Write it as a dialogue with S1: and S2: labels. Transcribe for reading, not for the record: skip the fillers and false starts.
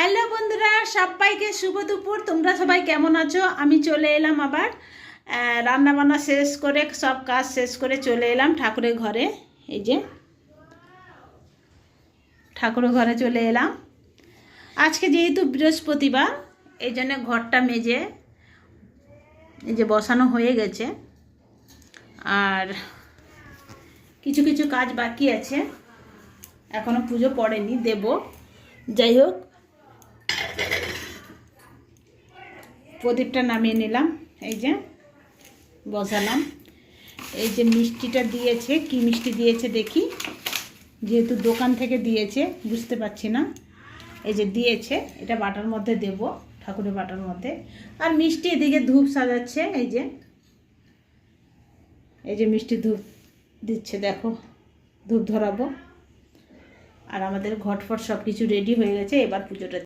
S1: Hello বন্ধুরা, সবাইকে শুভ দুপুর। তোমরা সবাই কেমন আছো? আমি চলে এলাম আবার রান্নাবান্না শেষ করে, সব কাজ শেষ করে চলে এলাম ঠাকুরের ঘরে। এই যে ঠাকুরের ঘরে চলে এলাম। আজকে যেহেতু বৃহস্পতিবার, এই জন্য ঘরটা মেজে এই যে বসানো হয়ে গেছে। আর কিছু কিছু কাজ বাকি আছে, এখনও পুজো পড়েনি, দেব। যাই হোক, প্রদীপটা নামিয়ে নিলাম, এই যে বসালাম। এই যে মিষ্টিটা দিয়েছে, কি মিষ্টি দিয়েছে দেখি, যেহেতু দোকান থেকে দিয়েছে বুঝতে পারছি না। এই যে দিয়েছে, এটা বাটার মধ্যে দেব, ঠাকুরের বাটার মধ্যে। আর মিষ্টি এদিকে ধূপ সাজাচ্ছে, এই যে মিষ্টি ধূপ দিচ্ছে, দেখো ধূপ ধরাবো। আর আমাদের ঘটফট সব কিছু রেডি হয়ে গেছে, এবার পুজোটা